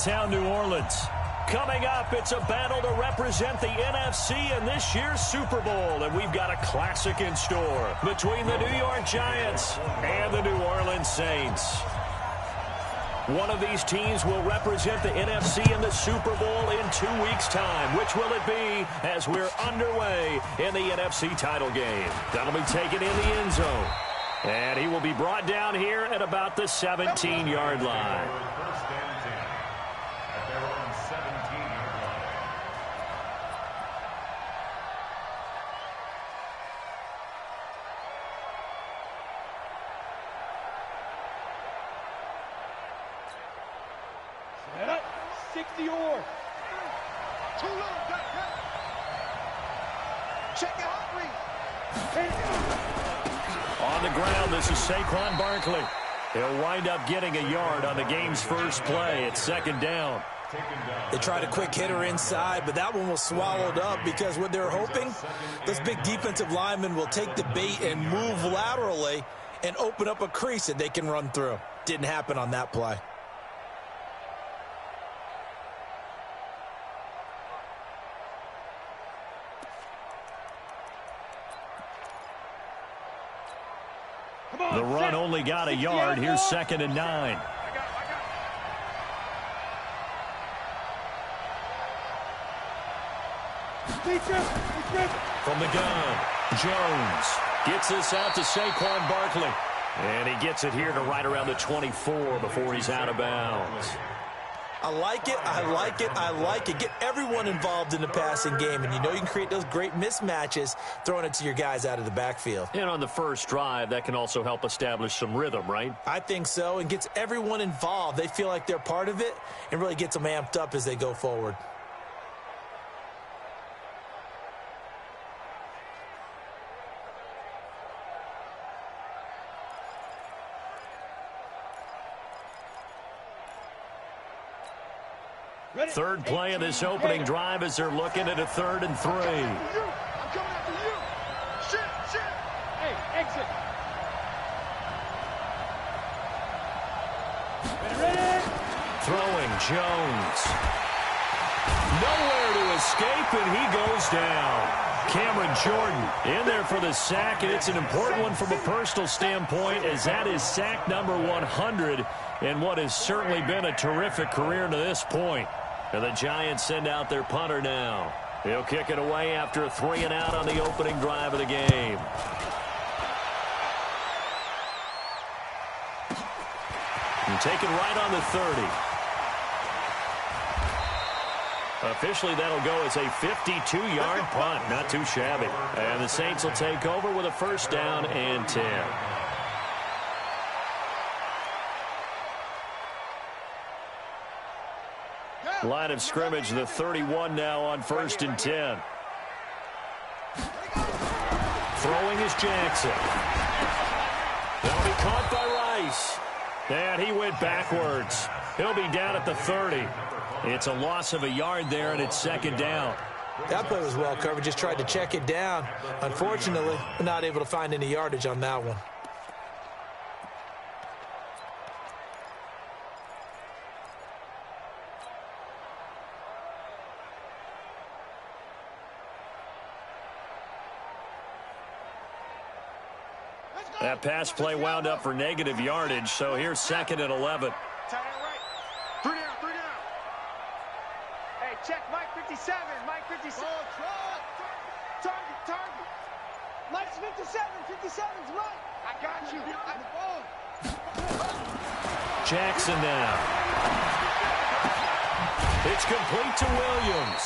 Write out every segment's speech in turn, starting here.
downtown New Orleans. Coming up, it's a battle to represent the NFC in this year's Super Bowl, and we've got a classic in store between the New York Giants and the New Orleans Saints. One of these teams will represent the NFC in the Super Bowl in 2 weeks' time. Which will it be as we're underway in the NFC title game? That'll be taken in the end zone. And he will be brought down here at about the 17-yard line. On the ground, this is Saquon Barkley. He'll wind up getting a yard on the game's first play. It's second down. They tried a quick hitter inside, but that one was swallowed up because what they're hoping, this big defensive lineman will take the bait and move laterally and open up a crease that they can run through. Didn't happen on that play. The run only got a yard. Here's 2nd and 9. From the gun, Jones gets this out to Saquon Barkley. And he gets it here to right around the 24 before he's out of bounds. I like it, I like it, I like it. Get everyone involved in the passing game, and you know you can create those great mismatches throwing it to your guys out of the backfield. And on the first drive, that can also help establish some rhythm, right? I think so, and gets everyone involved. They feel like they're part of it and really gets them amped up as they go forward. Third play of this opening drive as they're looking at a 3rd and 3. I'm coming after you. Shit. Hey, exit. Ready. Throwing Jones. Nowhere to escape, and he goes down. Cameron Jordan in there for the sack, and it's an important one from a personal standpoint as that is sack number 100 in what has certainly been a terrific career to this point. And the Giants send out their punter now. He'll kick it away after a 3-and-out on the opening drive of the game. And taken right on the 30. Officially, that'll go as a 52-yard punt. Not too shabby. And the Saints will take over with a 1st down and 10. Line of scrimmage, the 31 now on 1st and 10. Throwing is Jackson. That'll be caught by Rice. And he went backwards. He'll be down at the 30. It's a loss of a yard there, and it's 2nd down. That play was well covered. Just tried to check it down. Unfortunately, not able to find any yardage on that one. That pass play wound up for negative yardage, so here's 2nd and 11. Tight end right. 3 down. Hey, check Mike 57. Mike 57. Target. Mike's 57. 57's Mike. I got you. Jackson now. It's complete to Williams.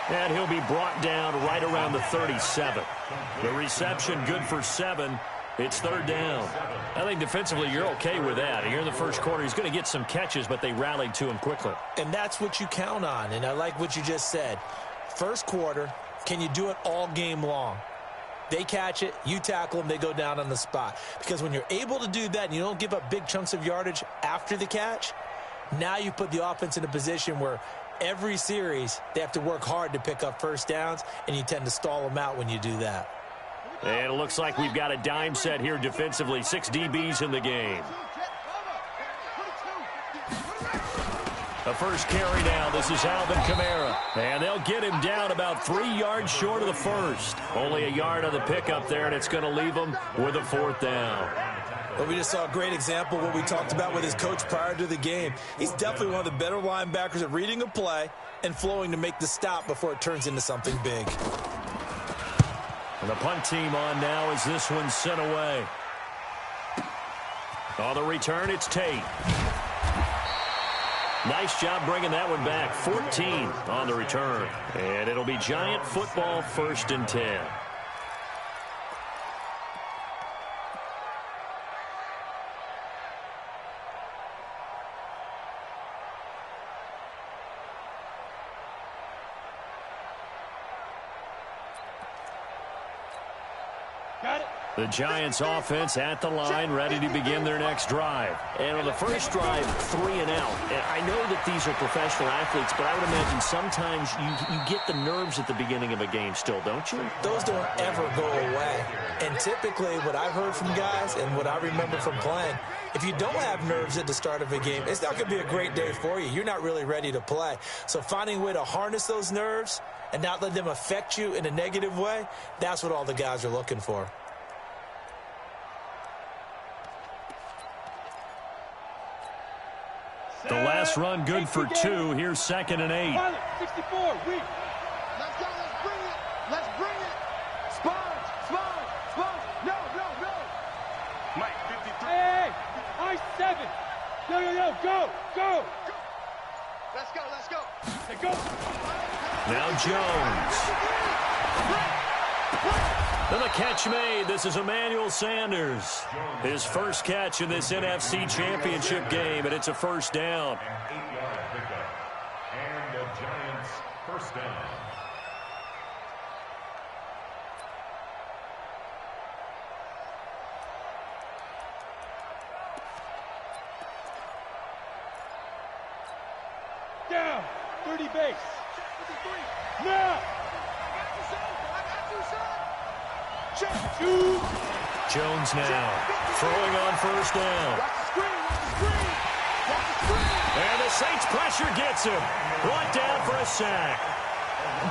And he'll be brought down right around the 37. The reception good for 7. It's 3rd down. I think defensively you're okay with that. Here in the first quarter, he's going to get some catches, but they rallied to him quickly. And that's what you count on, and I like what you just said. First quarter, can you do it all game long? They catch it, you tackle them, they go down on the spot. Because when you're able to do that and you don't give up big chunks of yardage after the catch, now you put the offense in a position where every series they have to work hard to pick up 1st downs, and you tend to stall them out when you do that. And it looks like we've got a dime set here defensively. 6 DBs in the game. The first carry now. This is Alvin Kamara. And they'll get him down about 3 yards short of the first. Only a yard on the pickup there, and it's going to leave him with a 4th down. Well, we just saw a great example of what we talked about with his coach prior to the game. He's definitely one of the better linebackers at reading a play and flowing to make the stop before it turns into something big. And the punt team on now as this one's sent away. On the return, it's Tate. Nice job bringing that one back. 14 on the return. And it'll be Giant football, 1st and 10. The Giants offense at the line, ready to begin their next drive. And on the first drive, 3 and out. And I know that these are professional athletes, but I would imagine sometimes you get the nerves at the beginning of a game still, don't you? Those don't ever go away. And typically what I've heard from guys and what I remember from playing, if you don't have nerves at the start of a game, it's not going to be a great day for you. You're not really ready to play. So finding a way to harness those nerves and not let them affect you in a negative way, that's what all the guys are looking for. The last run good for 2. Here's 2nd and 8. 64, weak. Let's go, let's bring it. Let's bring it. Sponge. No. Mike, 53. Hey, I-7. Go. Let's go. Hey, go. Now Jones. And the catch made. This is Emmanuel Sanders. His first catch in this NFC Championship game, and it's a 1st down. An 8-yard pickup. And the Giants' 1st down. Down. 30 base. 53. Now. I got you, son. Jones now throwing on 1st down. And the Saints pressure gets him. Brought down for a sack.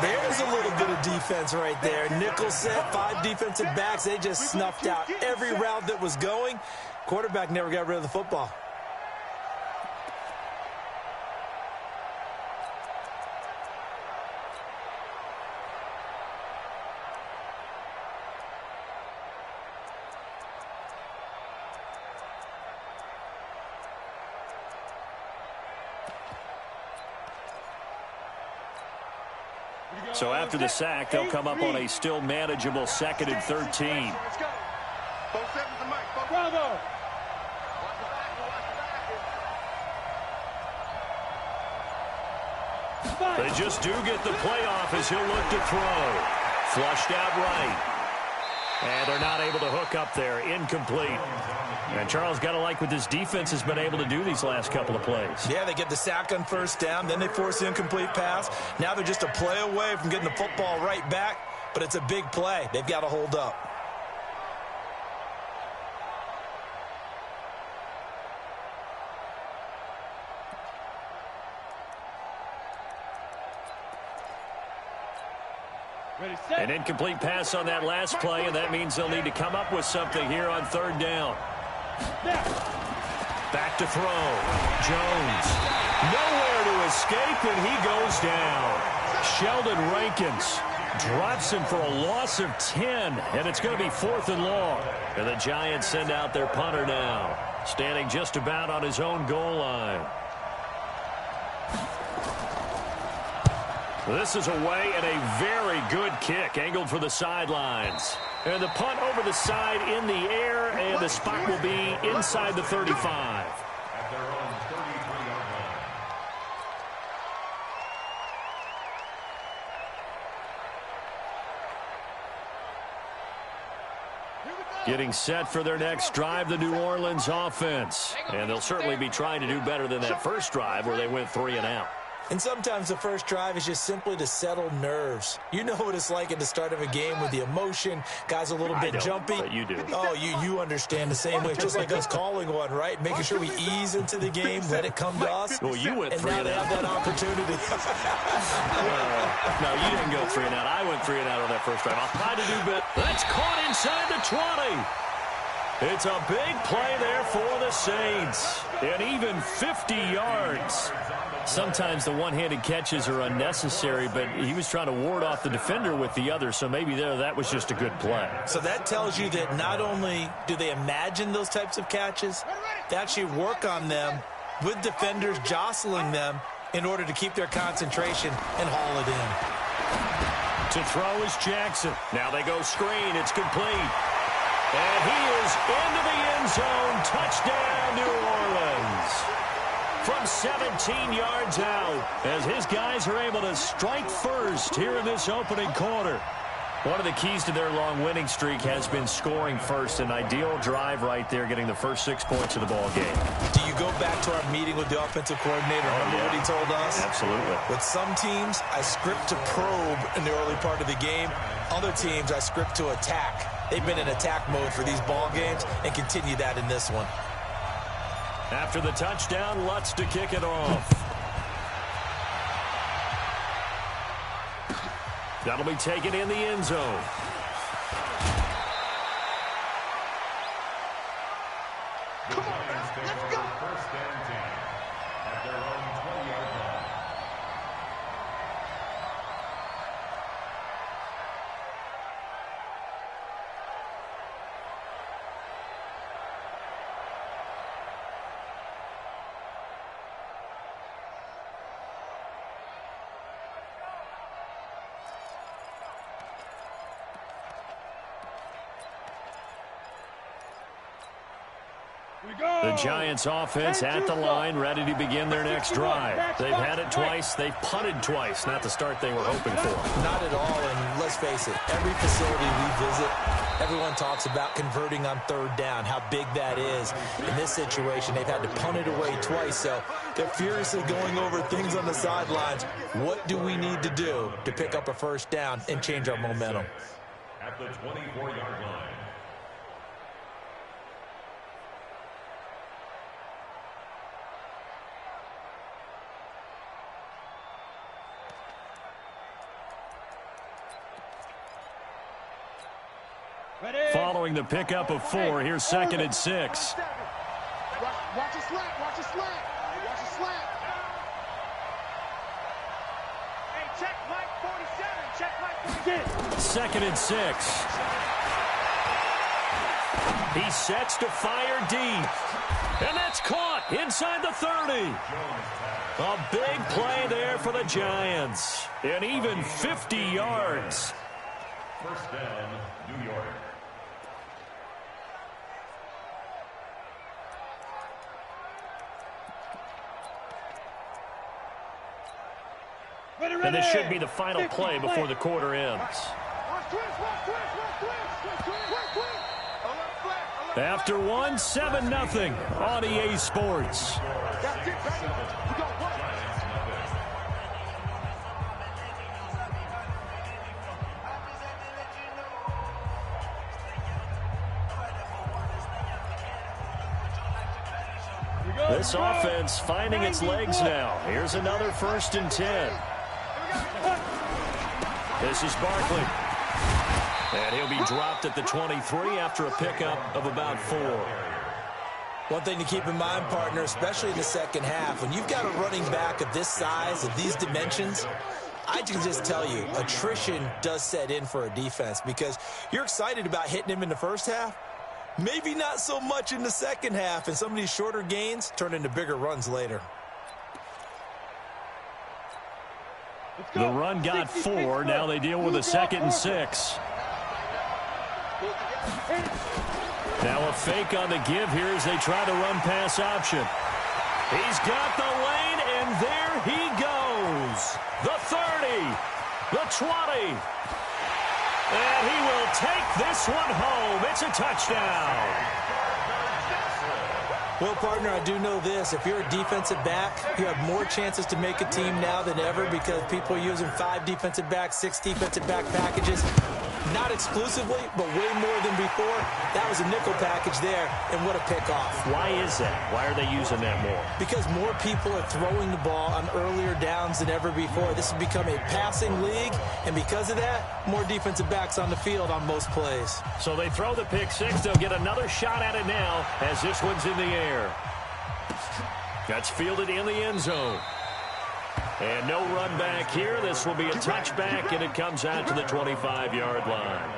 There's a little bit of defense right there. Nickel set, 5 defensive backs. They just snuffed out every route that was going. Quarterback never got rid of the football. So after the sack, they'll come up on a still manageable 2nd and 13. Let's go. Both 7s to Mike. Bravo. They just do get the playoff as he'll look to throw. Flushed out right. And they're not able to hook up there. Incomplete. And Charles, got to like what this defense has been able to do these last couple of plays. Yeah, they get the sack on 1st down, then they force the incomplete pass. Now they're just a play away from getting the football right back, but it's a big play. They've got to hold up. An incomplete pass on that last play, and that means they'll need to come up with something here on 3rd down. Back to throw. Jones. Nowhere to escape, and he goes down. Sheldon Rankins drops him for a loss of 10, and it's going to be 4th and long. And the Giants send out their punter now, standing just about on his own goal line. This is away and a very good kick, angled for the sidelines. And the punt over the side in the air, and the spot will be inside the 35. At their own 33-yard line. Getting set for their next drive, the New Orleans offense. And they'll certainly be trying to do better than that first drive where they went 3 and out. And sometimes the first drive is just simply to settle nerves. You know what it's like at the start of a game with the emotion. Guys a little bit jumpy. But you do. Oh, you understand the same way. It's just like us calling one, right? Making sure we ease into the game, let it come to us. Well, you went and 3 now and they out. have that opportunity. No, you didn't go 3 and out. I went 3 and out on that first drive. I'll try to do better. That's caught inside the 20. It's a big play there for the Saints. And even 50 yards. Sometimes the one-handed catches are unnecessary, but he was trying to ward off the defender with the other, so maybe that was just a good play. So that tells you that not only do they imagine those types of catches, they actually work on them with defenders jostling them in order to keep their concentration and haul it in. To throw is Jackson. Now they go screen. It's complete. And he is into the end zone. Touchdown, New Orleans. From 17 yards out, as his guys are able to strike first here in this opening quarter. One of the keys to their long winning streak has been scoring first. An ideal drive right there, getting the first 6 points of the ball game. Do you go back to our meeting with the offensive coordinator? Remember what he told us? Absolutely. With some teams, I script to probe in the early part of the game. Other teams, I script to attack. They've been in attack mode for these ball games and continue that in this one. After the touchdown, Lutz to kick it off. That'll be taken in the end zone. Come on, let's go. First and 10 at their own 20-yard line. The Giants offense at the line, ready to begin their next drive. They've had it twice. They've punted twice. Not the start they were hoping for. Not at all, and let's face it, every facility we visit, everyone talks about converting on third down, how big that is. In this situation, they've had to punt it away twice, so they're furiously going over things on the sidelines. What do we need to do to pick up a first down and change our momentum? At the 24-yard line. Following the pickup of 4, here's 2nd and 6. Watch a slant, watch a slant, watch a slant. Hey, check Mike 47, check Mike 47. 2nd and 6. He sets to fire deep. And that's caught inside the 30. A big play there for the Giants. And even 50 yards. First down, New York. And this should be the final play before the quarter ends. After one, 7-0 on EA Sports. This offense finding its legs now. Here's another 1st and 10. This is Barkley. And he'll be dropped at the 23 after a pickup of about 4. One thing to keep in mind, partner, especially in the second half, when you've got a running back of this size, of these dimensions, I can just tell you, attrition does set in for a defense because you're excited about hitting him in the first half. Maybe not so much in the second half, and some of these shorter gains turn into bigger runs later. The run got 4. Now they deal with a 2nd and 6. Now a fake on the give here as they try to run pass option. He's got the lane, and there he goes. The 30, the 20. And he will take this one home. It's a touchdown. Well, partner, I do know this. If you're a defensive back, you have more chances to make a team now than ever because people are using 5 defensive backs, 6 defensive back packages. Not exclusively, but way more than before. That was a nickel package there, and what a pickoff. Why is that? Why are they using that more? Because more people are throwing the ball on earlier downs than ever before. This has become a passing league, and because of that, more defensive backs on the field on most plays. So they throw the pick six. They'll get another shot at it now as this one's in the air. That's fielded in the end zone. And no run back here. This will be a touchback, and it comes out to the 25-yard line.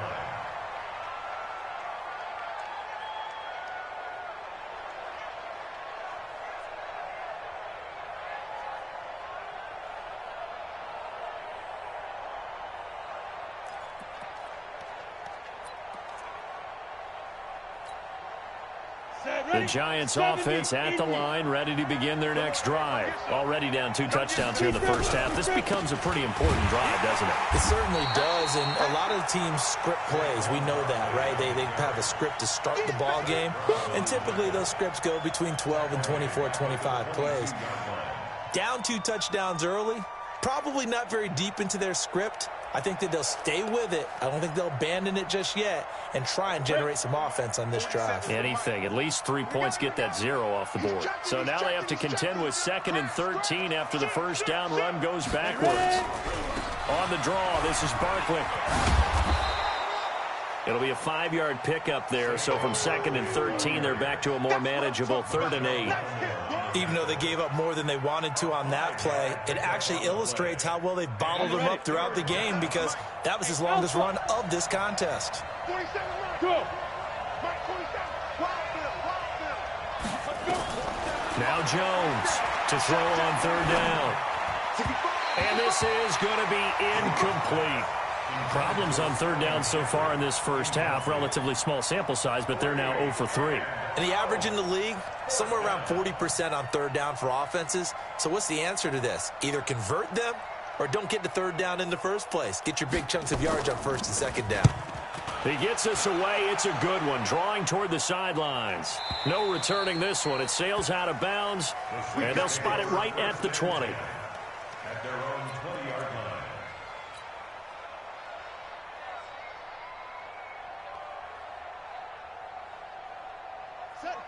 The Giants offense at the line, ready to begin their next drive. Already down 2 touchdowns here in the first half. This becomes a pretty important drive, doesn't it? It certainly does, and a lot of teams script plays. We know that, right? They have a script to start the ball game, and typically those scripts go between 12 and 24, 25 plays. Down 2 touchdowns early, probably not very deep into their script. I think that they'll stay with it. I don't think they'll abandon it just yet and try and generate some offense on this drive. Anything. At least 3 points get that 0 off the board. So now they have to contend with 2nd and 13 after the first down run goes backwards. On the draw, this is Barkley. It'll be a 5-yard pickup there. So from 2nd and 13, they're back to a more manageable 3rd and 8. Even though they gave up more than they wanted to on that play, it actually illustrates how well they've bottled them up throughout the game because that was his longest run of this contest. Now Jones to throw on 3rd down. And this is going to be incomplete. Problems on 3rd down so far in this first half. Relatively small sample size, but they're now 0 for 3. And the average in the league, somewhere around 40% on 3rd down for offenses. So what's the answer to this? Either convert them or don't get to 3rd down in the first place. Get your big chunks of yards on 1st and 2nd down. He gets us away. It's a good one. Drawing toward the sidelines. No returning this one. It sails out of bounds, and they'll spot it right at the 20. At their own 20-yard line.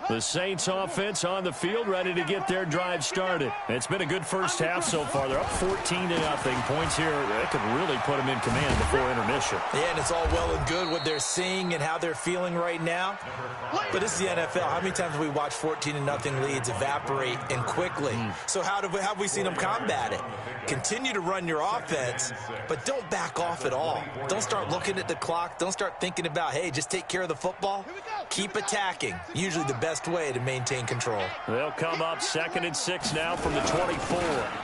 The Saints offense on the field, ready to get their drive started. It's been a good first half so far. They're up 14-0. Points here, that could really put them in command before intermission. Yeah, and it's all well and good what they're seeing and how they're feeling right now. But this is the NFL. How many times have we watched 14-0 leads evaporate and quickly? So how have we seen them combat it? Continue to run your offense, but don't back off at all. Don't start looking at the clock. Don't start thinking about, hey, just take care of the football. Keep attacking. Usually the best way to maintain control. They'll come up 2nd and 6 now from the 24.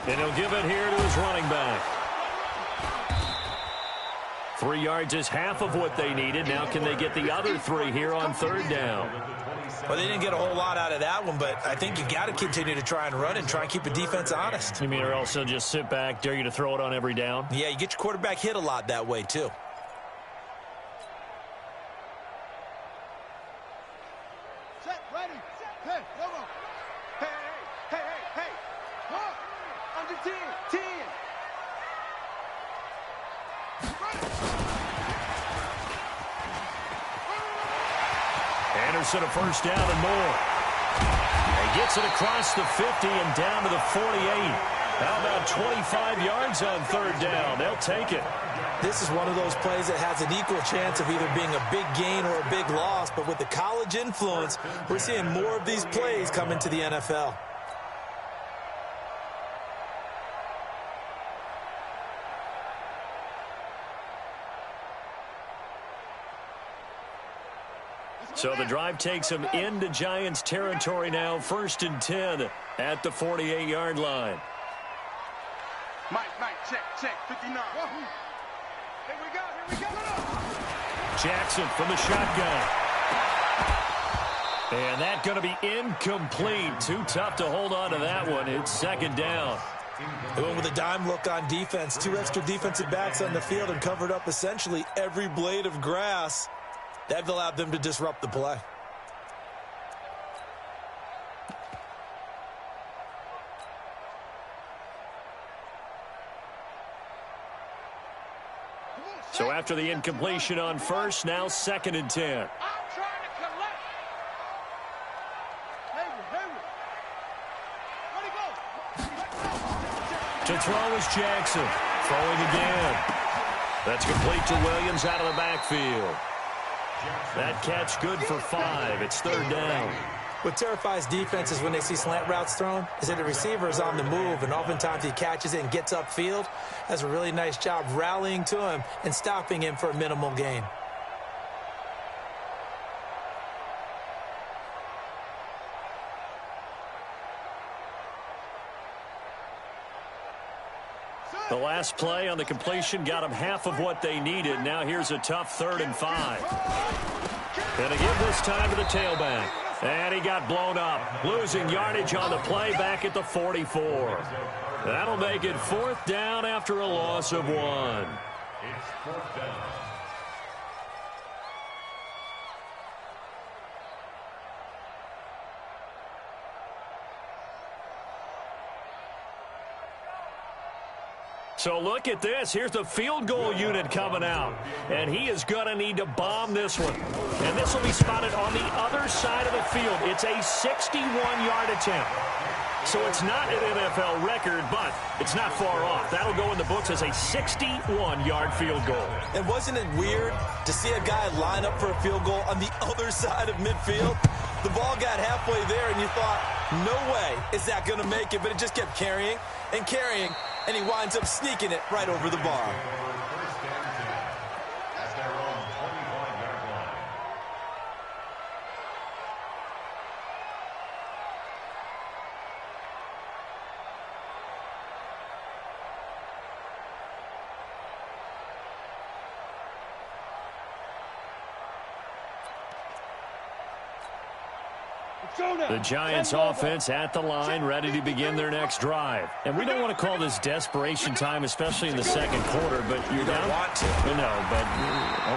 And he'll give it here to his running back. 3 yards is half of what they needed. Now can they get the other 3 here on 3rd down? Well, they didn't get a whole lot out of that one, but I think you got to continue to try and run and try and keep the defense honest. You mean or else they'll just sit back, dare you to throw it on every down? Yeah, you get your quarterback hit a lot that way, too. Set, ready, hey, come on. Hey, hey, hey, hey, hey. Come on. Under 10, 10. Anderson a first down and more. He gets it across the 50 and down to the 48. How about 25 yards on 3rd down? They'll take it. This is one of those plays that has an equal chance of either being a big gain or a big loss, but with the college influence, we're seeing more of these plays come into the NFL. So the drive takes them into Giants territory now. 1st and 10 at the 48-yard line. Mike, check, 59. Here we go. Jackson from the shotgun. And that's going to be incomplete. Too tough to hold on to that one. It's 2nd down. They went with a dime look on defense. 2 extra defensive backs on the field and covered up essentially every blade of grass. That allowed them to disrupt the play. So after the incompletion on first, now 2nd and 10. I'm trying to collect. Hayward. Where'd he go? To throw is Jackson. Throwing again. That's complete to Williams out of the backfield. That catch good for 5. It's 3rd down. What terrifies defenses when they see slant routes thrown is that the receiver is on the move, and oftentimes he catches it and gets upfield. Does a really nice job rallying to him and stopping him for a minimal gain. The last play on the completion got them half of what they needed. Now here's a tough 3rd and 5. Gonna give this time to the tailback. And he got blown up. Losing yardage on the play back at the 44. That'll make it 4th down after a loss of 1. It's 4th down. So look at this. Here's the field goal unit coming out. And he is going to need to bomb this one. And this will be spotted on the other side of the field. It's a 61-yard attempt. So it's not an NFL record, but it's not far off. That'll go in the books as a 61-yard field goal. And wasn't it weird to see a guy line up for a field goal on the other side of midfield? The ball got halfway there, and you thought, no way is that going to make it. But it just kept carrying and carrying, and he winds up sneaking it right over the bar. The Giants offense at the line, ready to begin their next drive. And we don't want to call this desperation time, especially in the second quarter, but you're down. Want to. No, but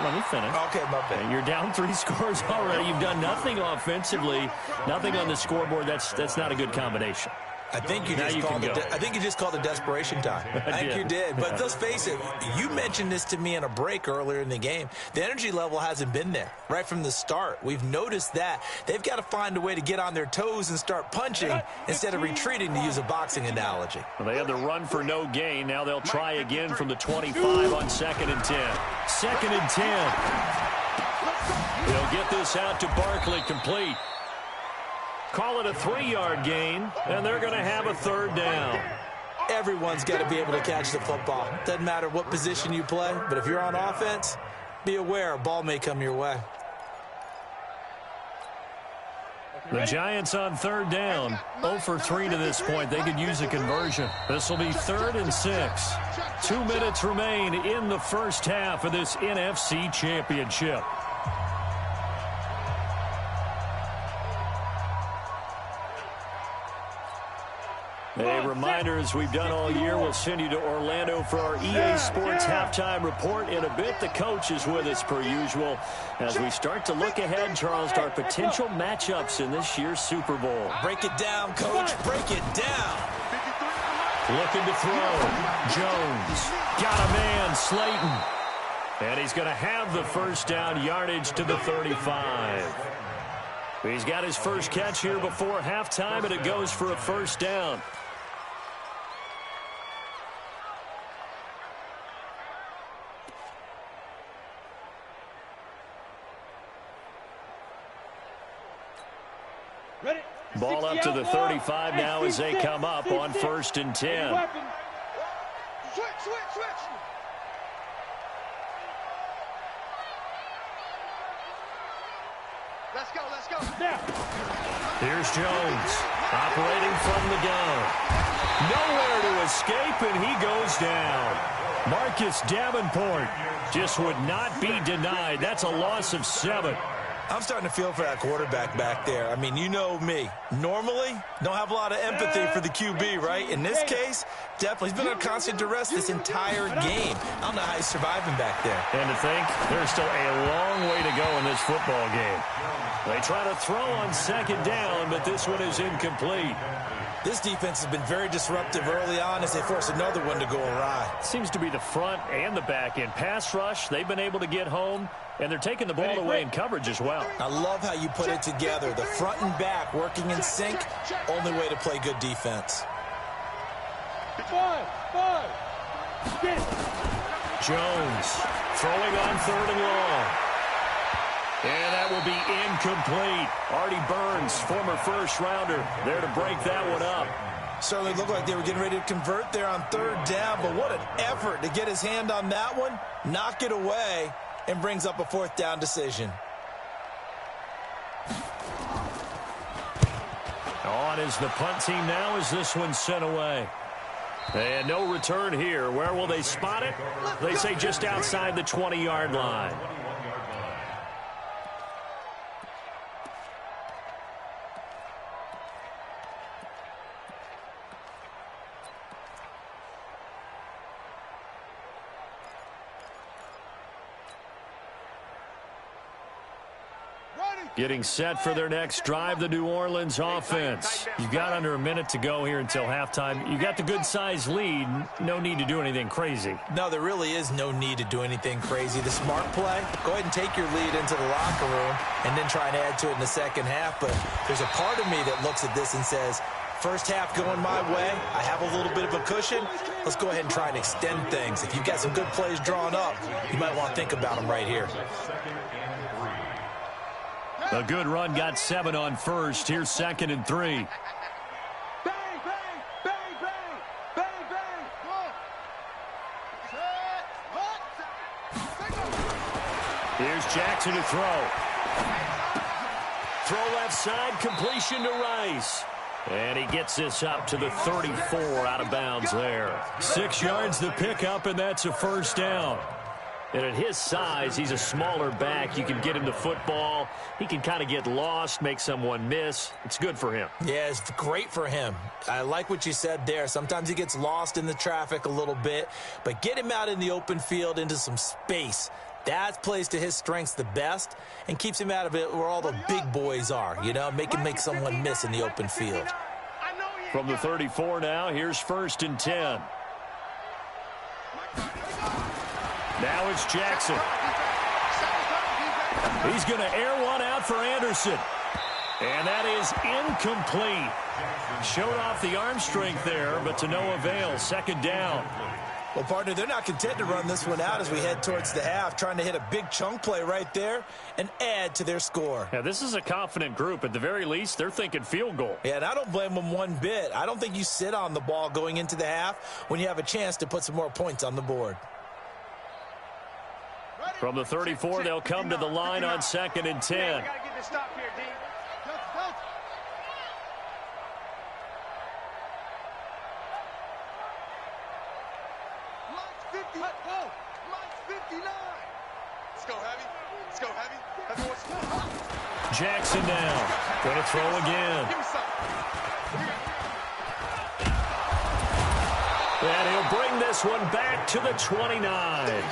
let me finish. Okay, my bad. You're down 3 scores already. You've done nothing offensively, nothing on the scoreboard. That's not a good combination. I think you just called it desperation time. I think you did. But let's face it, you mentioned this to me in a break earlier in the game. The energy level hasn't been there right from the start. We've noticed that. They've got to find a way to get on their toes and start punching instead of retreating, to use a boxing analogy. Well, they had the run for no gain. Now they'll try again from the 25 on 2nd and 10. 2nd and 10. They'll get this out to Barkley, complete. Call it a 3-yard gain, and they're going to have a 3rd down. Everyone's got to be able to catch the football. Doesn't matter what position you play, but if you're on offense, be aware a ball may come your way. The Giants on 3rd down, 0 for 3 to this point. They could use a conversion. This will be 3rd and 6. 2 minutes remain in the first half of this NFC Championship. A reminder, as we've done all year, we'll send you to Orlando for our EA Sports halftime report in a bit. The coach is with us per usual as we start to look ahead, Charles, to our potential matchups in this year's Super Bowl. Break it down, Coach. Break it down. Looking to throw. Jones. Got a man, Slayton. And he's going to have the 1st down, yardage to the 35. He's got his first catch here before halftime, and it goes for a 1st down. Ball up to the 35 now as they come up on 1st and 10. Switch. Let's go. Now. Here's Jones, operating from the gun. Nowhere to escape, and he goes down. Marcus Davenport just would not be denied. That's a loss of 7. I'm starting to feel for that quarterback back there. I mean, you know me. Normally, don't have a lot of empathy for the QB, right? In this case, definitely. He's been under constant duress this entire game. I don't know how he's surviving back there. And to think, there's still a long way to go in this football game. They try to throw on 2nd down, but this one is incomplete. This defense has been very disruptive early on as they force another one to go awry. Seems to be the front and the back end. Pass rush, they've been able to get home, and they're taking the ball away in coverage as well. I love how you put it together. The front and back working in sync, only way to play good defense. Jones throwing on 3rd and long. And that will be incomplete. Artie Burns, former first-rounder, there to break that one up. Certainly looked like they were getting ready to convert there on 3rd down, but what an effort to get his hand on that one, knock it away, and brings up a 4th down decision. On is the punt team now as this one's sent away. And no return here. Where will they spot it? They say just outside the 20-yard line. Getting set for their next drive, the New Orleans offense. You've got under a minute to go here until halftime. You got the good-sized lead. No need to do anything crazy. No, there really is no need to do anything crazy. The smart play, go ahead and take your lead into the locker room and then try and add to it in the second half. But there's a part of me that looks at this and says, first half going my way, I have a little bit of a cushion. Let's go ahead and try and extend things. If you've got some good plays drawn up, you might want to think about them right here. A good run got 7 on first. Here's 2nd and 3. Bang, bang, bang, bang, bang, bang. Here's Jackson to throw. Throw left side, completion to Rice. And he gets this up to the 34 out of bounds there. 6 yards the pickup, and that's a 1st down. And at his size, he's a smaller back. You can get him the football. He can kind of get lost, make someone miss. It's good for him. Yeah, it's great for him. I like what you said there. Sometimes he gets lost in the traffic a little bit, but get him out in the open field into some space. That plays to his strengths the best and keeps him out of it where all the big boys are, you know, make someone miss in the open field. From the 34 now, here's 1st and 10. Now it's Jackson. He's going to air one out for Anderson. And that is incomplete. Showed off the arm strength there, but to no avail. 2nd down. Well, partner, they're not content to run this one out as we head towards the half, trying to hit a big chunk play right there and add to their score. Yeah, this is a confident group. At the very least, they're thinking field goal. Yeah, and I don't blame them one bit. I don't think you sit on the ball going into the half when you have a chance to put some more points on the board. From the 34, they'll come to the line on 2nd and 10. Jackson now. Going to throw again. And he'll bring this one back to the 29.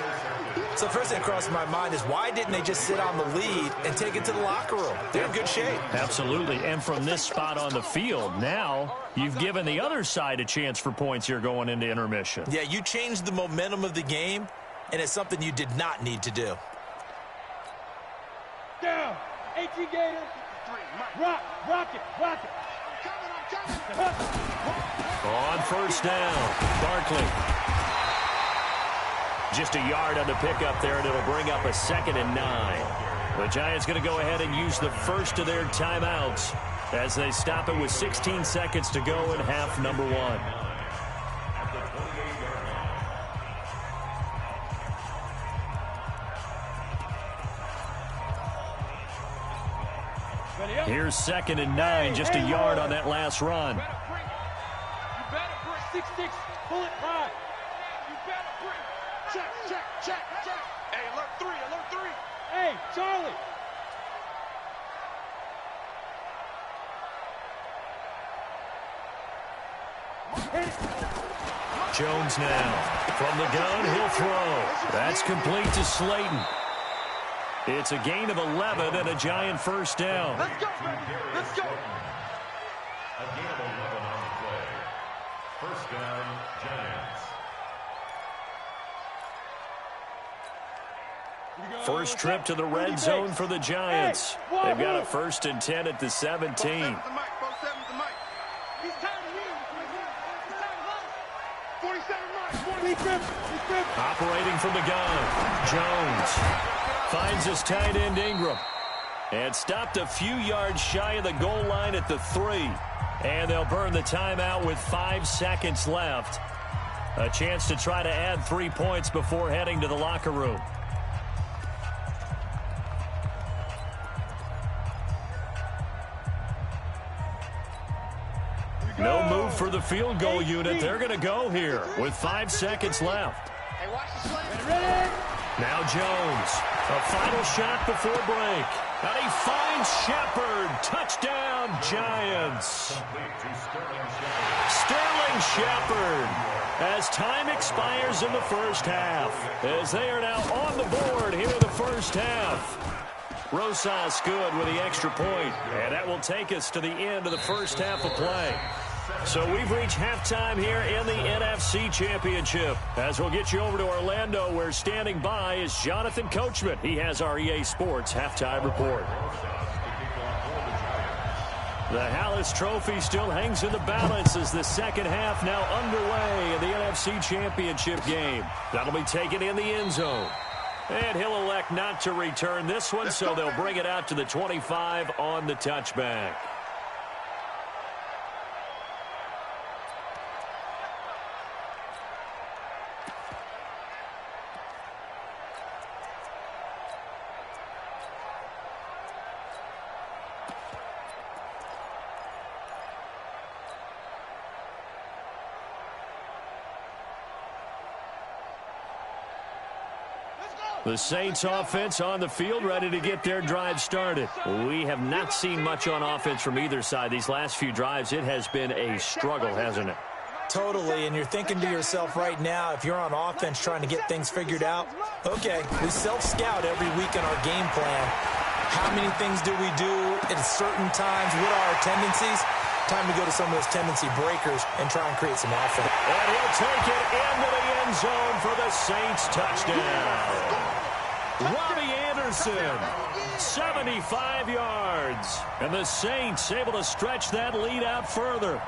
So first thing that crossed my mind is why didn't they just sit on the lead and take it to the locker room? They're in good shape. Absolutely. And from this spot on the field, now you've given the other side a chance for points here going into intermission. Yeah, you changed the momentum of the game, and it's something you did not need to do. Down. 18 Gator. Rock it. On 1st down, Barkley. Just a yard on the pickup there, and it'll bring up a 2nd and 9. The Giants going to go ahead and use the first of their timeouts as they stop it with 16 seconds to go in half number 1. Here's 2nd and 9, just a yard on that last run. You better bring 6-6, pull it high. You better bring. Check. Hey, alert 3. Hey, Charlie. Jones now. From the gun, he'll throw. That's complete to Slayton. It's a gain of 11 and a Giant 1st down. Let's go. A gain of 11 on the play. down, Giants. First trip to the red zone for the Giants. They've got a 1st and 10 at the 17. Operating from the gun, Jones finds his tight end Ingram. And stopped a few yards shy of the goal line at the 3. And they'll burn the timeout with 5 seconds left. A chance to try to add 3 points before heading to the locker room. No move for the field goal unit. They're going to go here with 5 seconds left. Now Jones. A final shot before break. And he finds Shepard. Touchdown, Giants. Sterling Shepard. As time expires in the first half. As they are now on the board here in the first half. Rosas good with the extra point. And that will take us to the end of the first half of play. So we've reached halftime here in the NFC Championship. As we'll get you over to Orlando, where standing by is Jonathan Coachman. He has our EA Sports halftime report. The Hallis Trophy still hangs in the balance as the second half now underway in the NFC Championship game. That'll be taken in the end zone. And he'll elect not to return this one, so they'll bring it out to the 25 on the touchback. The Saints offense on the field, ready to get their drive started. We have not seen much on offense from either side. These last few drives, it has been a struggle, hasn't it? Totally, and you're thinking to yourself right now, if you're on offense trying to get things figured out, okay, we self-scout every week in our game plan. How many things do we do at certain times? What are our tendencies? Time to go to some of those tendency breakers and try and create some offense. And he'll take it into the end zone for the Saints touchdown. Robbie Anderson, 75 yards. And the Saints able to stretch that lead out further.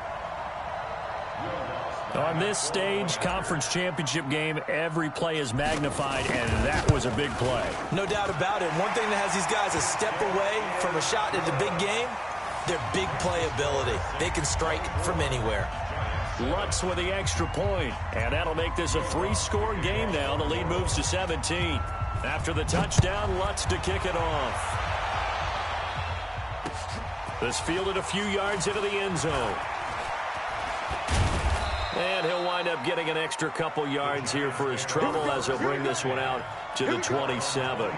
On this stage, conference championship game, every play is magnified, and that was a big play. No doubt about it. One thing that has these guys a step away from a shot at the big game, their big play ability. They can strike from anywhere. Lutz with the extra point, and that'll make this a 3-score game now. The lead moves to 17. After the touchdown, Lutz to kick it off. This fielded a few yards into the end zone. And he'll wind up getting an extra couple yards here for his trouble as he'll bring this one out to the 27.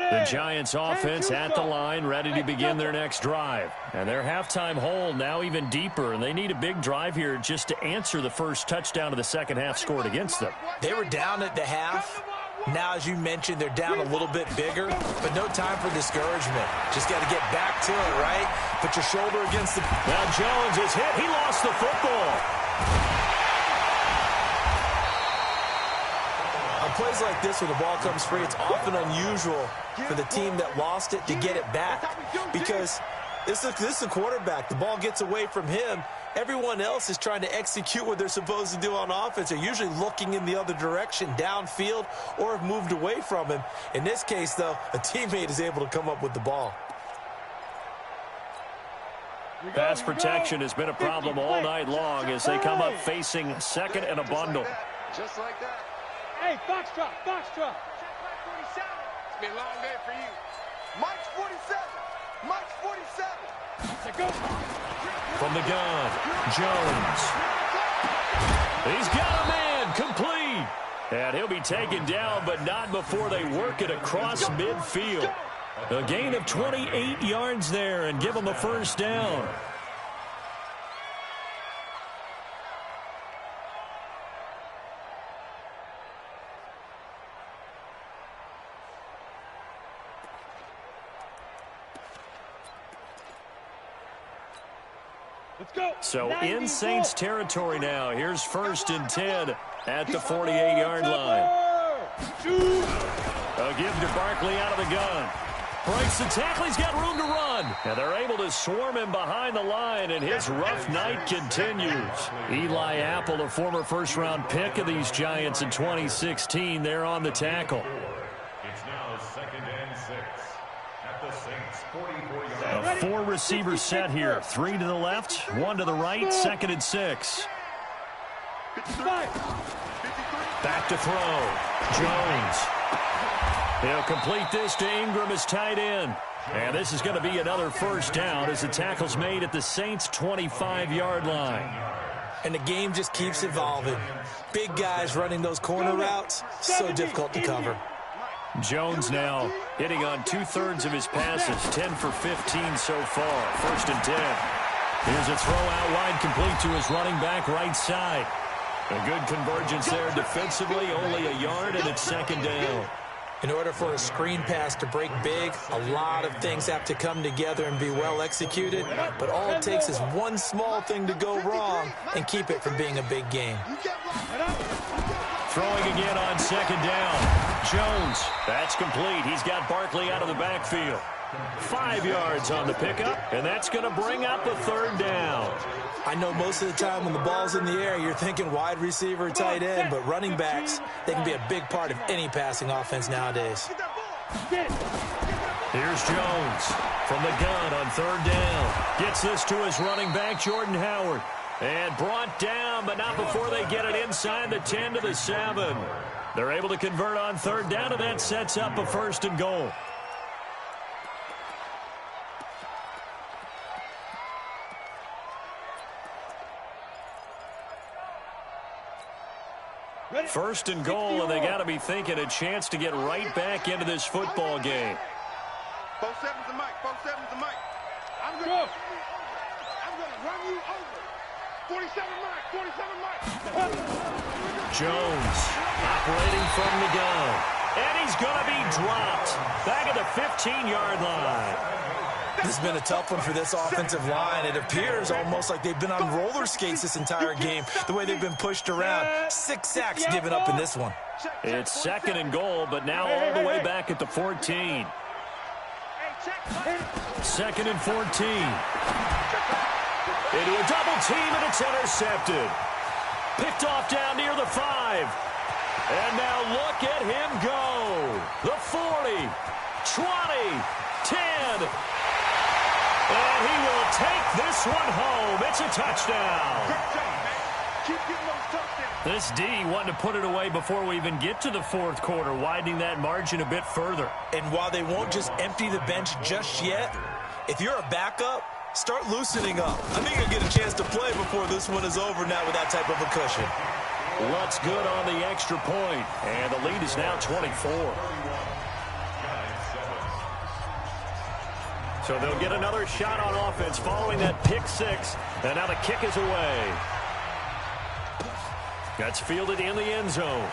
The Giants offense at the line, ready to begin their next drive. And their halftime hole now even deeper, and they need a big drive here just to answer the first touchdown of the second half scored against them. They were down at the half. Now, as you mentioned, they're down a little bit bigger, but no time for discouragement. Just got to get back to it, right? Put your shoulder against the... Now Jones is hit. He lost the football. On plays like this where the ball comes free, it's often unusual for the team that lost it to get it back, because this is the quarterback. The ball gets away from him. Everyone else is trying to execute what they're supposed to do on offense. They're usually looking in the other direction, downfield, or have moved away from him. In this case, though, a teammate is able to come up with the ball. Pass protection has been a problem all night long as they come up facing second and a bundle. Just like that. Hey, Foxtrot, Foxtrot. It's been a long day for you. Mike's 47. Mike's 47. Go. From the gun, Jones. He's got a man, complete. And he'll be taken down, but not before they work it across midfield. A gain of 28 yards there and give them a first down. Let's go. So in Saints territory now. Here's 1st and 10 at the 48-yard line. A give to Barkley out of the gun. Breaks the tackle. He's got room to run. And they're able to swarm him behind the line, and his rough night continues. Eli Apple, a former first-round pick of these Giants in 2016, they're on the tackle. It's now 2nd and 6 at the Saints 44-yard A line. 4-receiver set here. 3 to the left, 1 to the right, 2nd and 6. Back to throw. Jones. He'll complete this to Ingram as tight end. And this is going to be another first down as the tackle's made at the Saints' 25-yard line. And the game just keeps evolving. Big guys running those corner routes, so difficult to cover. Jones now hitting on 2/3 of his passes, 10 for 15 so far. 1st and 10. Here's a throw out wide, complete to his running back right side. A good convergence there defensively, only a yard, and it's 2nd down. In order for a screen pass to break big, a lot of things have to come together and be well executed. But all it takes is one small thing to go wrong and keep it from being a big game. Throwing again on 2nd down. Jones, that's complete. He's got Barkley out of the backfield. 5 yards on the pickup, and that's going to bring up a 3rd down. I know most of the time when the ball's in the air, you're thinking wide receiver, tight end, but running backs, they can be a big part of any passing offense nowadays. Here's Jones from the gun on 3rd down. Gets this to his running back, Jordan Howard. And brought down, but not before they get it inside the 10 to the 7. They're able to convert on 3rd down, and that sets up a 1st and goal. First and goal, and they got to be thinking a chance to get right back into this football game. 4-7's the mic. 4-7's the mic. I'm going to run you over. 47 mic. 47 mic. Jones operating from the gun. And he's going to be dropped back at the 15-yard line. This has been a tough one for this offensive line. It appears almost like they've been on roller skates this entire game, the way they've been pushed around. 6 sacks given up in this one. It's 2nd and goal, but now all the way back at the 14. 2nd and 14. Into a double team, and it's intercepted. Picked off down near the 5. And now look at him go. The 40, 20, 10. And he will take this one home. It's a touchdown. This D wanting to put it away before we even get to the 4th quarter, widening that margin a bit further. And while they won't just empty the bench just yet, if you're a backup, start loosening up. I think you'll get a chance to play before this one is over now with that type of a cushion. Lutz good on the extra point, and the lead is now 24. So they'll get another shot on offense following that pick 6, and now the kick is away. That's fielded in the end zone.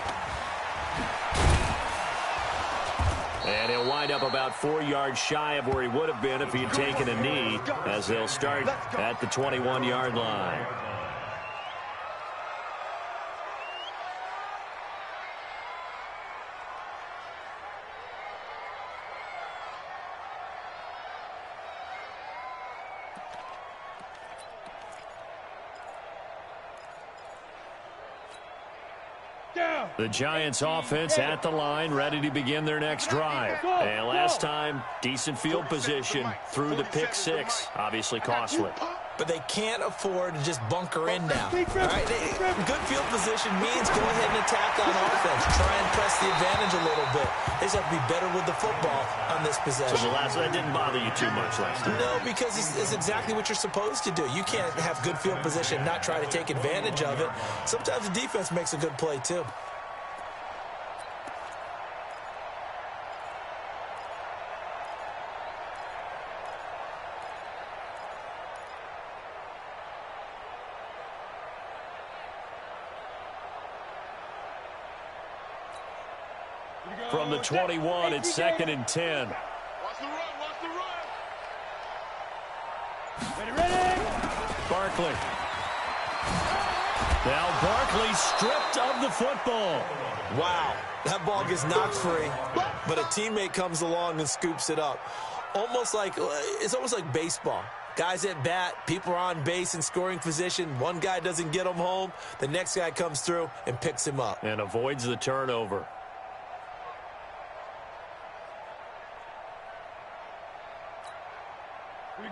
And he'll wind up about 4 yards shy of where he would have been if he had taken a knee, as they'll start at the 21-yard line. The Giants offense at the line, ready to begin their next drive. And last time, decent field position through the pick 6, obviously costly. But they can't afford to just bunker in now. All right? Good field position means go ahead and attack on offense. Try and press the advantage a little bit. They just have to be better with the football on this possession. So that didn't bother you too much last time? No, because it's exactly what you're supposed to do. You can't have good field position, not try to take advantage of it. Sometimes the defense makes a good play, too. From the 21, it's 2nd and 10. Watch the run, watch the run. Ready. Barkley. Now Barkley stripped of the football. Wow, that ball gets knocked free, but a teammate comes along and scoops it up. It's almost like baseball. Guys at bat, people are on base in scoring position. One guy doesn't get him home. The next guy comes through and picks him up. And avoids the turnover.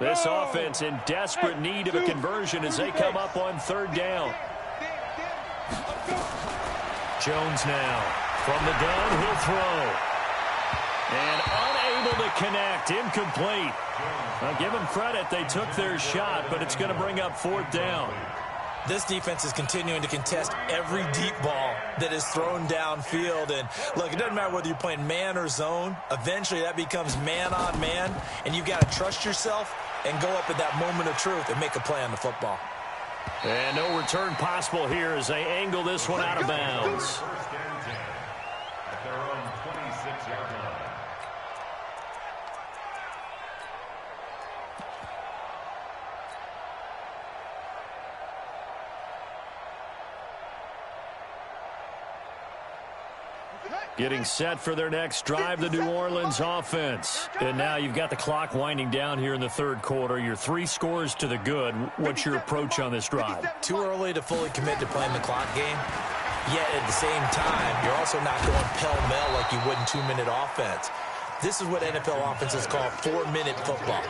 This offense in desperate need of a conversion as they come up on 3rd down. Jones now from the downhill throw. And unable to connect. Incomplete. I'll give them credit. They took their shot, but it's going to bring up 4th down. This defense is continuing to contest every deep ball that is thrown downfield. And, look, it doesn't matter whether you're playing man or zone. Eventually, that becomes man on man, and you've got to trust yourself and go up at that moment of truth and make a play on the football. And no return possible here as they angle this one out of bounds. 1st and 10 at their own 26-yard line. Getting set for their next drive, the New Orleans offense. And now you've got the clock winding down here in the 3rd quarter. Your 3 scores to the good. What's your approach on this drive? Too early to fully commit to playing the clock game. Yet at the same time, you're also not going pell-mell like you would in 2-minute offense. This is what NFL offenses call 4-minute football.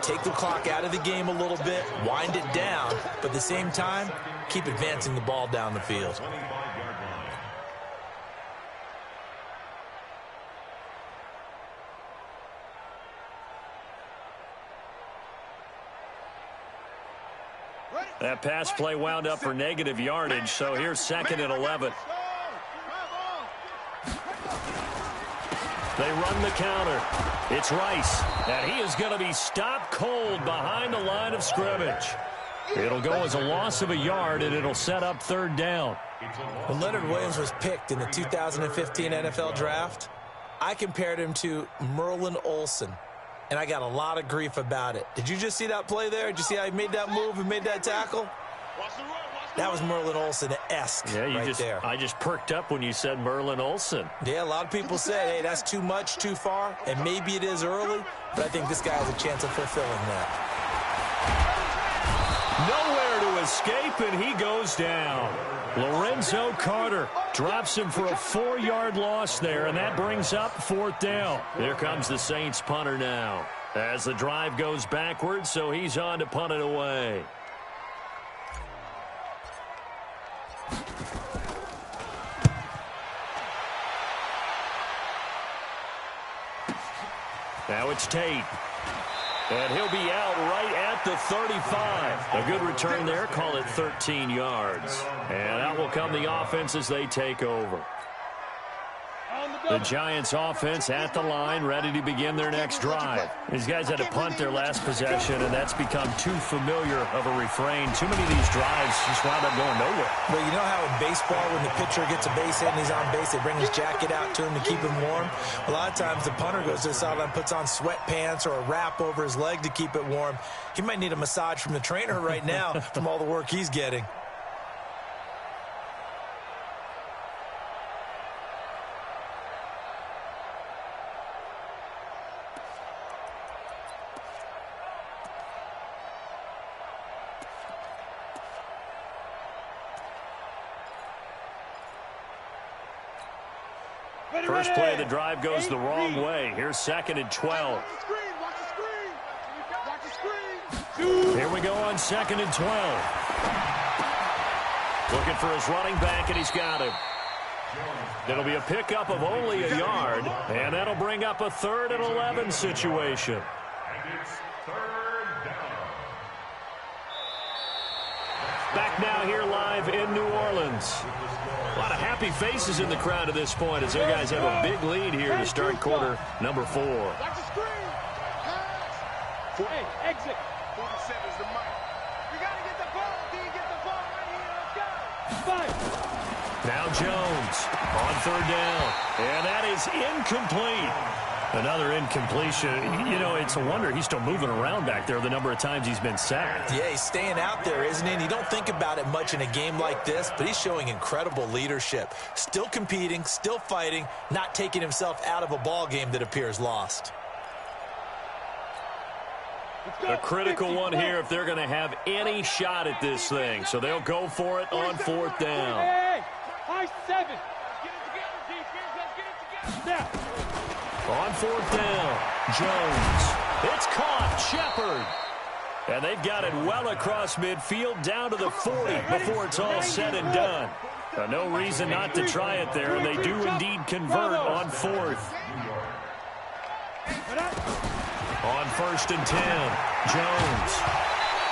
Take the clock out of the game a little bit, wind it down, but at the same time, keep advancing the ball down the field. That pass play wound up for negative yardage, so here's 2nd and 11. They run the counter. It's Rice, and he is going to be stopped cold behind the line of scrimmage. It'll go as a loss of a yard, and it'll set up 3rd down. When Leonard Williams was picked in the 2015 NFL Draft, I compared him to Merlin Olsen. And I got a lot of grief about it. Did you just see that play there? Did you see how he made that move and made that tackle? That was Merlin Olsen-esque there. I just perked up when you said Merlin Olsen. Yeah, a lot of people said, hey, that's too much, too far, and maybe it is early, but I think this guy has a chance of fulfilling that. Nowhere to escape, and he goes down. Lorenzo Carter drops him for a 4-yard loss there, and that brings up 4th down. Here comes the Saints punter now as the drive goes backwards, so he's on to punt it away. Now it's Tate. And he'll be out right at the 35. A good return there. Call it 13 yards. And out will come the offense as they take over. The Giants offense at the line, ready to begin their next drive. These guys had to punt their last possession, and that's become too familiar of a refrain. Too many of these drives just wound up going nowhere. Well, you know how in baseball, when the pitcher gets a base hit and he's on base, they bring his jacket out to him to keep him warm? A lot of times the punter goes to the sideline, puts on sweatpants or a wrap over his leg to keep it warm. He might need a massage from the trainer right now from all the work he's getting. First play of the drive goes the wrong way. Here's 2nd and 12. Here we go on 2nd and 12. Looking for his running back, and he's got him. It'll be a pickup of only a yard, and that'll bring up a 3rd and 11 situation. And it's 3rd down. Back now here live in New Orleans. A lot of happy faces in the crowd at this point as their guys have a big lead here to start quarter number 4. Watch the screen. Hey, exit. 47's the mic. We got to get the ball. D, get the ball right here. Let's go. Now Jones on third down. And that is incomplete. Another incompletion. You know, it's a wonder he's still moving around back there the number of times he's been sacked. Yeah, he's staying out there, isn't he? And you don't think about it much in a game like this, but he's showing incredible leadership. Still competing, still fighting, not taking himself out of a ball game that appears lost. A critical one here if they're going to have any shot at this thing. So they'll go for it on fourth down. Hey, high 7. Get it together, defense. Let's get it together. Now. On fourth down, Jones. It's caught, Shepard. And they've got it well across midfield down to the 40 before it's all said and done. No reason not to try it there, and they do indeed convert on fourth. On first and 10, Jones.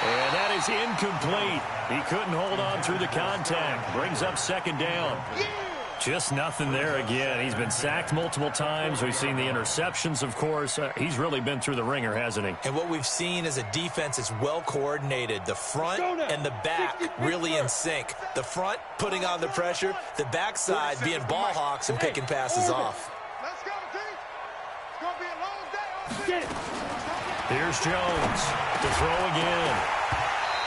And that is incomplete. He couldn't hold on through the contact. Brings up second down. Just nothing there again. He's been sacked multiple times. We've seen the interceptions, of course. He's really been through the ringer, hasn't he? And what we've seen is a defense that's well coordinated. The front and the back really in sync. The front putting on the pressure. The backside being ball hawks and picking passes off. Let's go, team. It's going to be a long day. Get it. Here's Jones to throw again.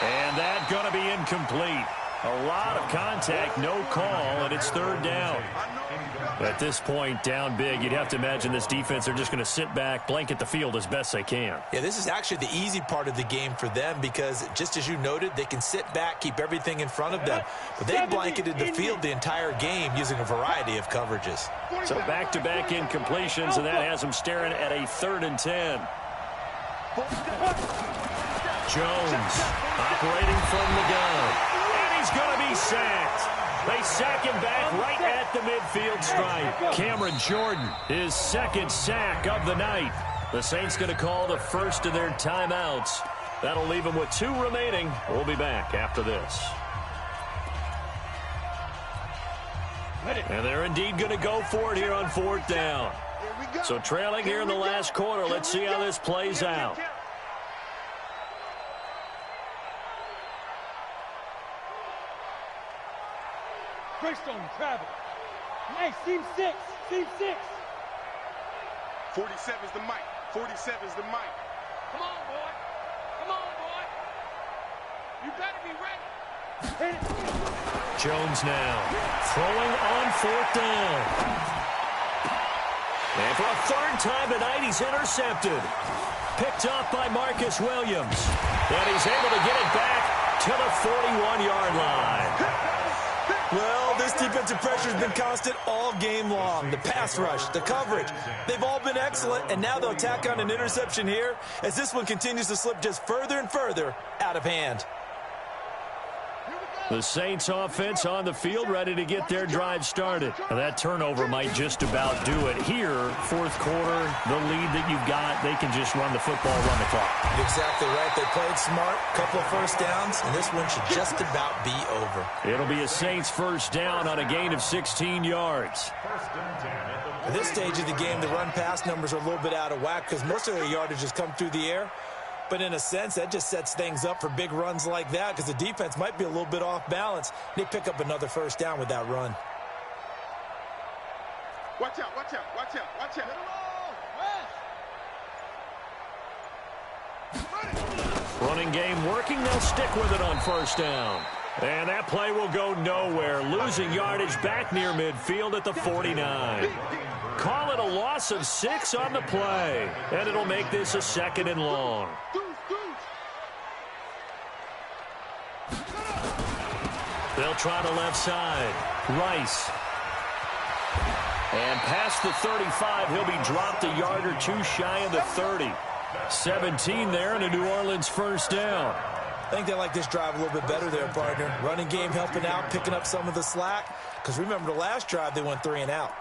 And that's going to be incomplete. A lot of contact, no call, and it's third down. At this point, down big, you'd have to imagine this defense, they're just going to sit back, blanket the field as best they can. Yeah, this is actually the easy part of the game for them because, just as you noted, they can sit back, keep everything in front of them. But they blanketed the field the entire game using a variety of coverages. So back-to-back incompletions, and that has them staring at a 3rd and 10. Jones operating from the gun. He's going to be sacked. They sack him back right at the midfield stripe. Cameron Jordan, his second sack of the night. The Saints going to call the first of their timeouts. That'll leave them with 2 remaining. We'll be back after this. And they're indeed going to go for it here on fourth down. So trailing here in the last quarter. Let's see how this plays out. Greystone, travel. Hey, seam 6. Seam 6. 47's the mic. 47's the mic. Come on, boy. Come on, boy. You better be ready. Hit it. Jones now throwing on fourth down. And for a 3rd time tonight, he's intercepted. Picked off by Marcus Williams. And he's able to get it back to the 41-yard line. Well, this defensive pressure has been constant all game long. The pass rush, the coverage, they've all been excellent, and now they'll tack on an interception here as this one continues to slip just further and further out of hand. The Saints offense on the field ready to get their drive started. And that turnover might just about do it. Here, 4th quarter, the lead that you've got, they can just run the football, run the clock. Exactly right. They played smart, couple of first downs, and this one should just about be over. It'll be a Saints first down on a gain of 16 yards. At this stage of the game, the run-pass numbers are a little bit out of whack because most of their yardage has come through the air. But in a sense, that just sets things up for big runs like that because the defense might be a little bit off balance. They pick up another first down with that run. Watch out, watch out, watch out, watch out. Running game working. They'll stick with it on first down. And that play will go nowhere. Losing yardage back near midfield at the 49. Call it a loss of 6 on the play. And it'll make this a 2nd and long. They'll try the left side. Rice. And past the 35, he'll be dropped a yard or 2 shy of the 30. 17 there and a New Orleans first down. I think they like this drive a little bit better there, partner. Running game helping out, picking up some of the slack. Because remember, the last drive, they went 3 and out.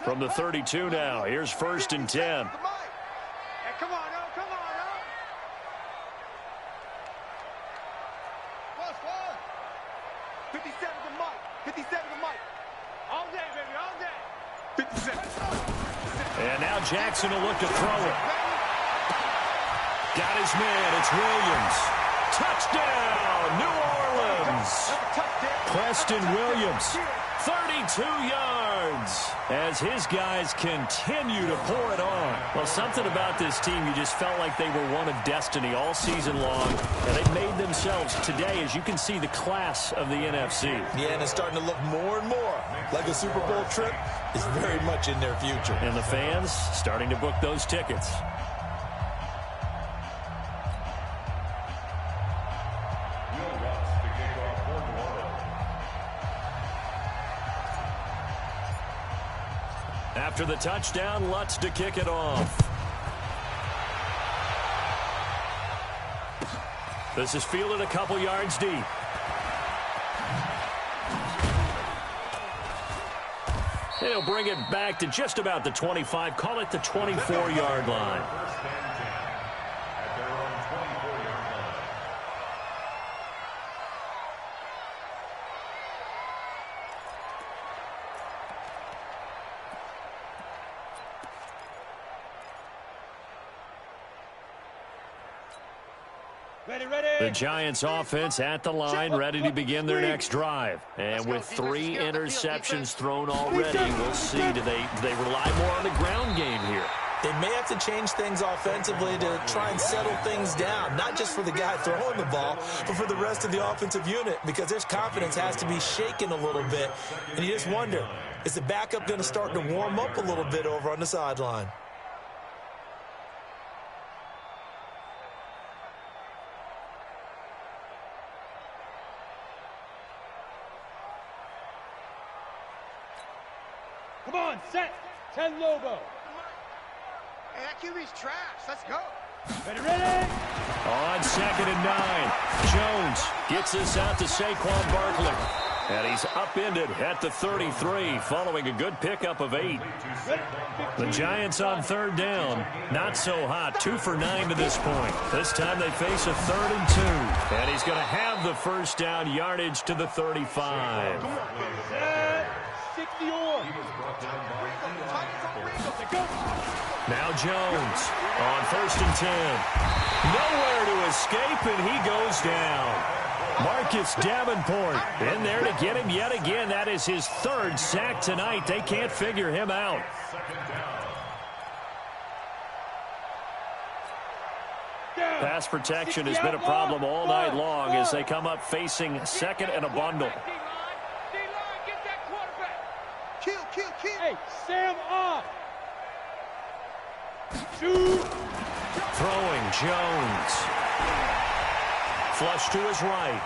From the 32 now, here's 1st and 10. Hey, come on, now. Come on, now. Plus 1. 57 to Mike. 57 to Mike. All day, baby, all day. 57. And now Jackson will look to throw it. Got his man. It's Williams. Touchdown, New Orleans. Preston Williams, 32 yards, as his guys continue to pour it on. Well, something about this team, you just felt like they were one of destiny all season long, and they made themselves today, as you can see, the class of the NFC. Yeah, and it's starting to look more and more like a Super Bowl trip is very much in their future. And the fans starting to book those tickets. After the touchdown, Lutz to kick it off. This is fielded a couple yards deep. He'll bring it back to just about the 25, call it the 24-yard line. The Giants offense at the line, ready to begin their next drive. And with 3 interceptions thrown already, we'll see, do they rely more on the ground game here? They may have to change things offensively to try and settle things down, not just for the guy throwing the ball, but for the rest of the offensive unit, because their confidence has to be shaken a little bit. And you just wonder, is the backup going to start to warm up a little bit over on the sideline? Come on, set. 10 Lobo. Hey, that QB's trash. Let's go. Ready, ready. On 2nd and 9, Jones gets this out to Saquon Barkley. And he's upended at the 33 following a good pickup of 8. The Giants on 3rd down. Not so hot. 2 for 9 to this point. This time they face a 3rd and 2. And he's going to have the first down yardage to the 35. 60 on. Now Jones on 1st and 10. Nowhere to escape, and he goes down. Marcus Davenport in there to get him yet again. That is his 3rd sack tonight. They can't figure him out. Pass protection has been a problem all night long as they come up facing 2nd and a bundle. Kill. Hey, Sam off. Shoot. Throwing Jones. Flush to his right.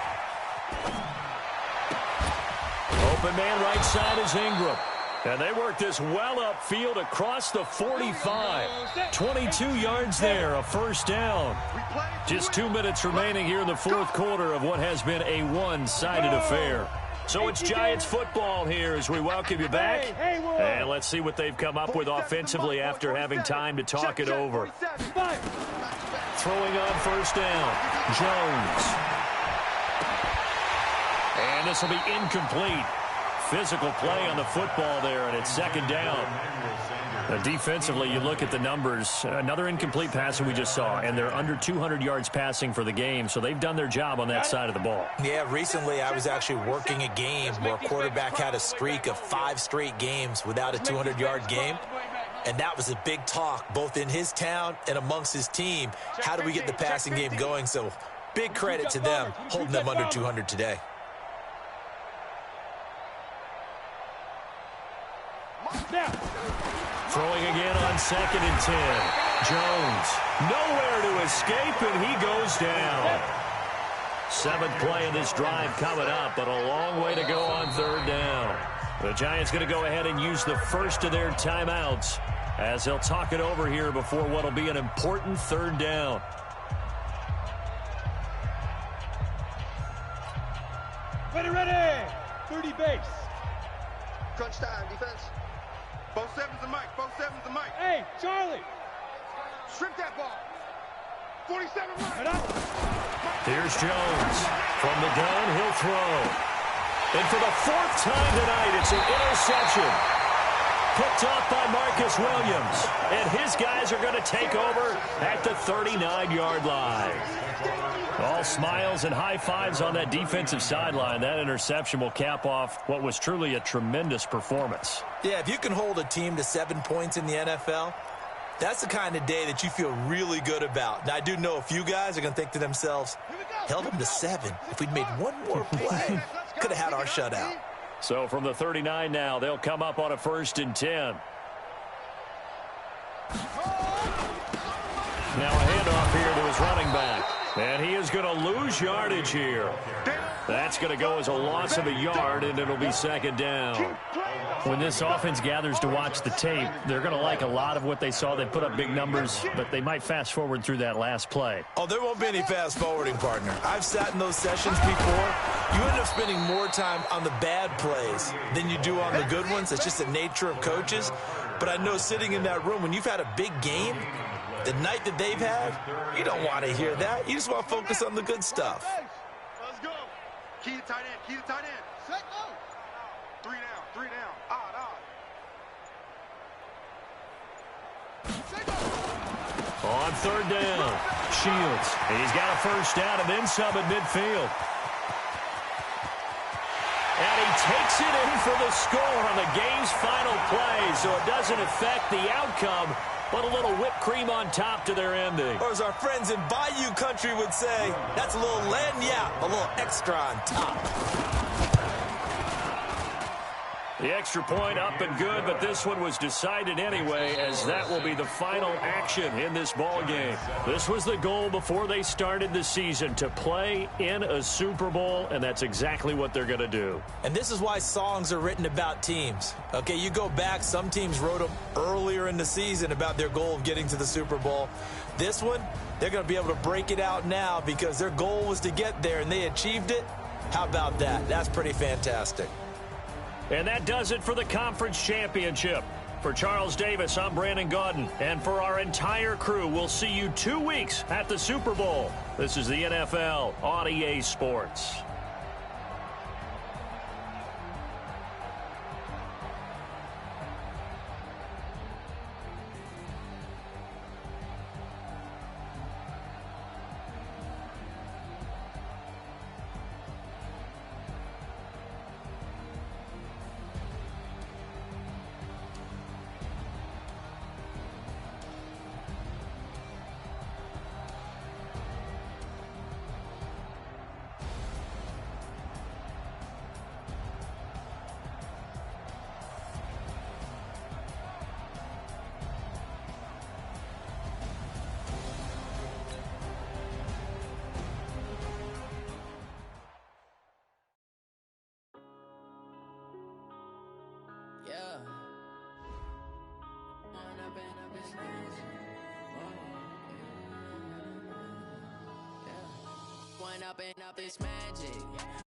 Open man right side is Ingram. And they work this well upfield across the 45. 22 yards there, a first down. Just 2 minutes remaining here in the 4th quarter of what has been a one-sided affair. So it's Giants football here as we welcome you back. And let's see what they've come up with offensively after having time to talk it over. Throwing on 1st down, Jones. And this will be incomplete. Physical play on the football there, and it's 2nd down. Defensively, you look at the numbers. Another incomplete pass that we just saw, and they're under 200 yards passing for the game, so they've done their job on that side of the ball. Yeah, recently I was actually working a game where a quarterback had a streak of 5 straight games without a 200-yard game, and that was a big talk both in his town and amongst his team. How do we get the passing game going? So big credit to them holding them under 200 today. Throwing again on 2nd and 10. Jones, nowhere to escape, and he goes down. 7th play of this drive coming up, but a long way to go on 3rd down. The Giants going to go ahead and use the first of their timeouts as they'll talk it over here before what will be an important 3rd down. Ready. 30 base. Crunch time, defense. Both 7s to Mike. Hey, Charlie. Strip that ball. 47 right. Here's Jones. From the gun, he'll throw. And for the 4th time tonight, it's an interception. Picked off by Marcus Williams. And his guys are going to take over at the 39-yard line. All smiles and high fives on that defensive sideline. That interception will cap off what was truly a tremendous performance. Yeah, if you can hold a team to 7 points in the NFL, that's the kind of day that you feel really good about. Now, I do know a few guys are going to think to themselves, held them to 7. If we'd made one more play, could have had our shutout. So from the 39 now, they'll come up on a 1st and 10. Now a handoff here to his running back. And he is going to lose yardage here. That's going to go as a loss of a yard, and it'll be 2nd down. When this offense gathers to watch the tape, they're going to like a lot of what they saw. They put up big numbers, but they might fast forward through that last play. Oh, there won't be any fast forwarding, partner. I've sat in those sessions before. You end up spending more time on the bad plays than you do on the good ones. It's just the nature of coaches. But I know sitting in that room, when you've had a big game, the night that they've had, you don't want to hear that. You just want to focus on the good stuff. Let's go. Key to tight end. Key to tight end. Set go. 3 down. 3 down. Odd. On 3rd down, Shields. He's got a 1st down and then some at midfield. And he takes it in for the score on the game's final play, so it doesn't affect the outcome, but a little whipped cream on top to their ending. Or as our friends in Bayou Country would say, that's a little lagniappe, a little extra on top. The extra point up and good, but this one was decided anyway, as that will be the final action in this ball game. This was the goal before they started the season, to play in a Super Bowl, and that's exactly what they're going to do. And this is why songs are written about teams. Okay, you go back, some teams wrote them earlier in the season about their goal of getting to the Super Bowl. This one, they're going to be able to break it out now because their goal was to get there, and they achieved it. How about that? That's pretty fantastic. And that does it for the conference championship. For Charles Davis, I'm Brandon Gaudin. And for our entire crew, we'll see you 2 weeks at the Super Bowl. This is the NFL on EA Sports. Up this magic.